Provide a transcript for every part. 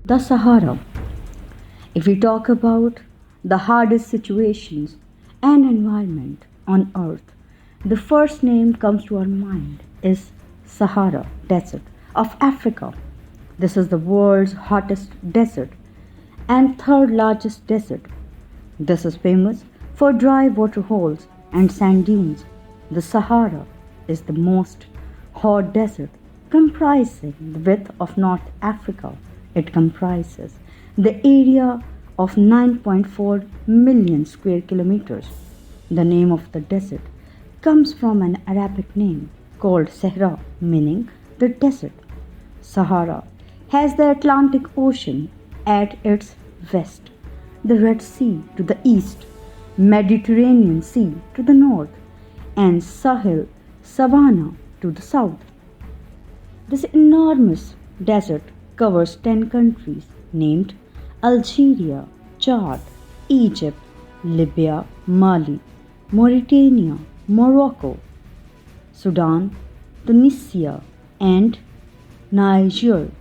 The Sahara. If we talk about the hardest situations and environment on earth, the first name comes to our mind is Sahara Desert of Africa. This is the world's hottest desert and third largest desert. This is famous for dry waterholes and sand dunes. The Sahara is the most hot desert comprising the width of North Africa. It comprises the area of 9.4 million square kilometers. The name of the desert comes from an Arabic name called Sahara, meaning the desert. Sahara has the Atlantic Ocean at its west, the Red Sea to the east, Mediterranean Sea to the north, and Sahel savanna to the south. This enormous desert covers 10 countries named Algeria, Chad, Egypt, Libya, Mali, Mauritania, Morocco, Sudan, Tunisia, and Niger,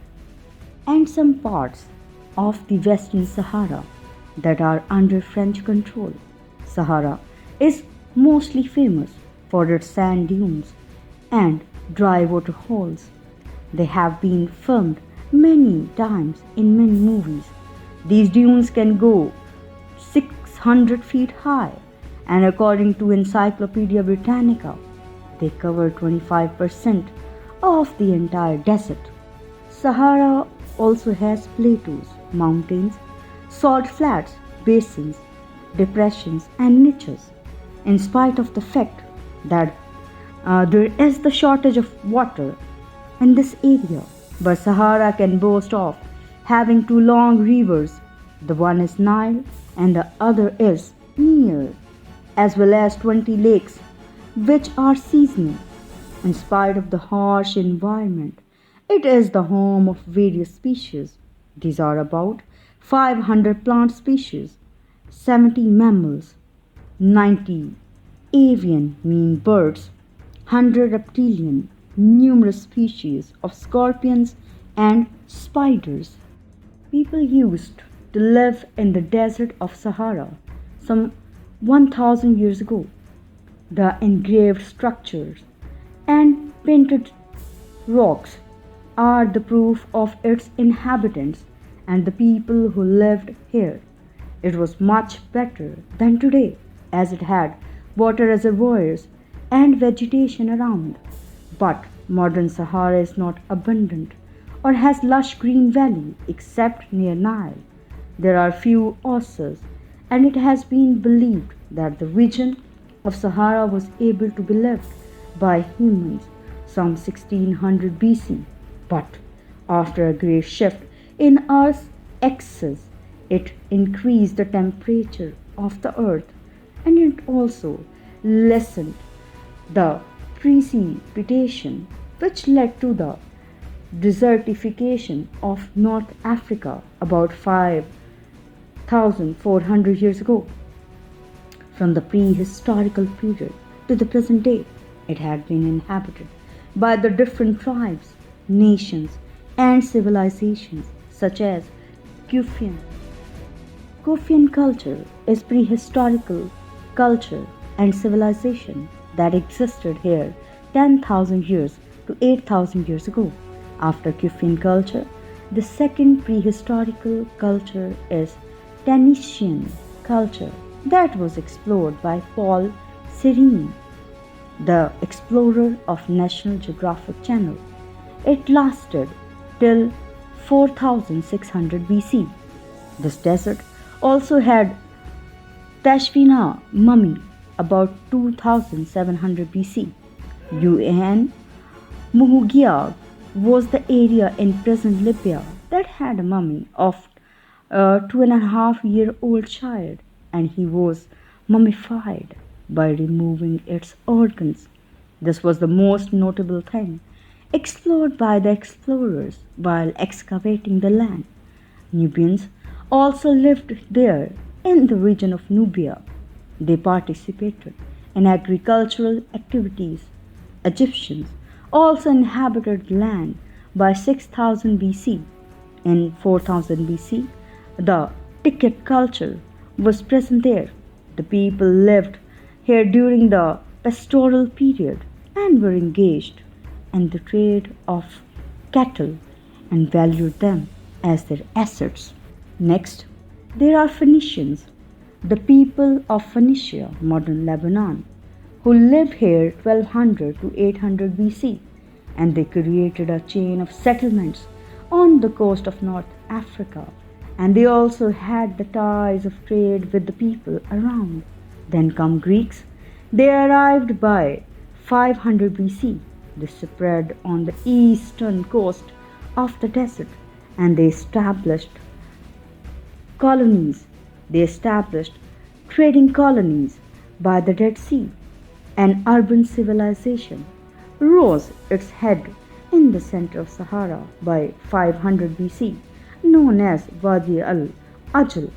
and some parts of the Western Sahara that are under French control. Sahara is mostly famous for its sand dunes and dry water holes. They have been filmed many times in many movies. These dunes can go 600 feet high, and according to Encyclopedia Britannica, they cover 25% of the entire desert. Sahara also has plateaus, mountains, salt flats, basins, depressions, and niches. In spite of the fact that there is the shortage of water in this area, but Sahara can boast of having two long rivers. The one is Nile and the other is Nile, as well as 20 lakes, which are seasonal. In spite of the harsh environment, it is the home of various species. These are about 500 plant species, 70 mammals, 90 avian mean birds, 100 reptilian, numerous species of scorpions and spiders. People used to live in the desert of Sahara some 1000 years ago. The engraved structures and painted rocks are the proof of its inhabitants and the people who lived here. It was much better than today, as it had water reservoirs and vegetation around. But modern Sahara is not abundant or has lush green valley except near Nile. There are few oases, and it has been believed that the region of Sahara was able to be lived by humans some 1600 BC. But after a great shift in Earth's axis, it increased the temperature of the earth, and it also lessened the precipitation, which led to the desertification of North Africa about 5,400 years ago. From the prehistorical period to the present day, it had been inhabited by the different tribes, nations, and civilizations such as Kufian. Kufian culture is prehistorical culture and civilization that existed here 10,000 years to 8,000 years ago. After Kufian culture, the second prehistorical culture is Tanisian culture that was explored by Paul Serene, the explorer of National Geographic Channel. It lasted till 4600 BC. This desert also had Tashfina mummy about 2700 BC. UN Muhugia was the area in present Libya that had a mummy of a 2.5-year-old child, and he was mummified by removing its organs. This was the most notable thing explored by the explorers while excavating the land. Nubians also lived there in the region of Nubia. They participated in agricultural activities. Egyptians also inhabited land by 6000 BC. In 4000 BC, the ticket culture was present there. The people lived here during the pastoral period and were engaged in the trade of cattle and valued them as their assets. Next, there are Phoenicians, the people of Phoenicia, modern Lebanon, who lived here 1200 to 800 BC, and they created a chain of settlements on the coast of North Africa, and they also had the ties of trade with the people around. Then come Greeks. They arrived by 500 BC. They spread on the eastern coast of the desert, and they established colonies. They established trading colonies by the Dead Sea. An urban civilization rose its head in the center of Sahara by 500 BC, known as Wadi al-Ajl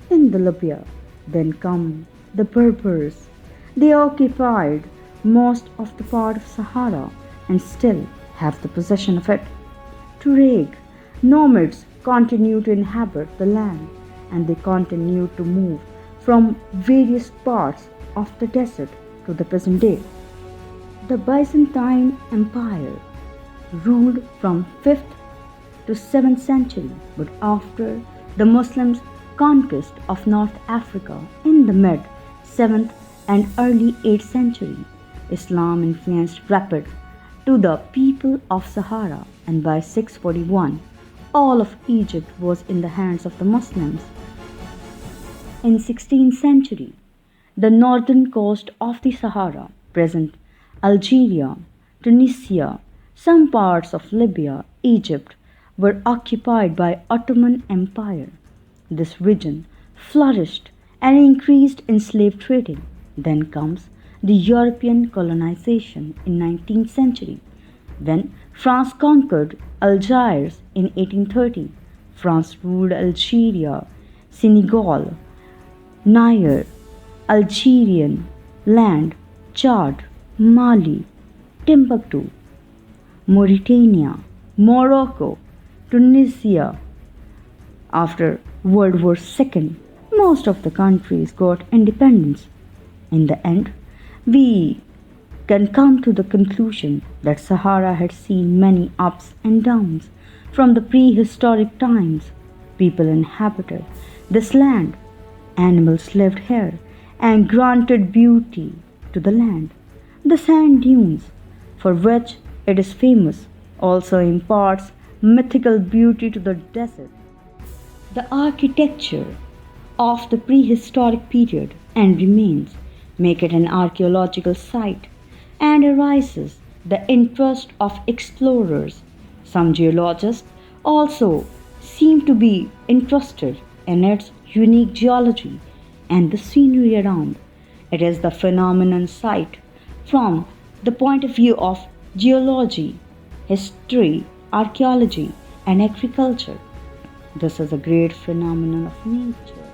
in the Libya. Then come the Berbers. They occupied most of the part of Sahara and still have the possession of it. Tuareg nomads continue to inhabit the land, and they continue to move from various parts of the desert to the present day. The Byzantine Empire ruled from 5th to 7th century, but after the Muslims' conquest of North Africa in the mid 7th and early 8th century, Islam influenced rapid to the people of Sahara, and by 641 all of Egypt was in the hands of the Muslims. In 16th century, the northern coast of the Sahara, present Algeria, Tunisia, some parts of Libya, Egypt, were occupied by Ottoman Empire. This region flourished and increased in slave trading. Then comes the European colonization in 19th century, when France conquered Algiers in 1830. France ruled Algeria, Senegal, Niger, Algerian land, Chad, Mali, Timbuktu, Mauritania, Morocco, Tunisia. After World War II, most of the countries got independence. In the end, we can come to the conclusion that Sahara had seen many ups and downs. From the prehistoric times, people inhabited this land, animals lived here, and granted beauty to the land. The sand dunes, for which it is famous, also imparts mythical beauty to the desert. The architecture of the prehistoric period and remains make it an archaeological site and arises the interest of explorers. Some geologists also seem to be interested in its unique geology and the scenery around. It is the phenomenon site from the point of view of geology, history, archaeology, and agriculture. This is a great phenomenon of nature.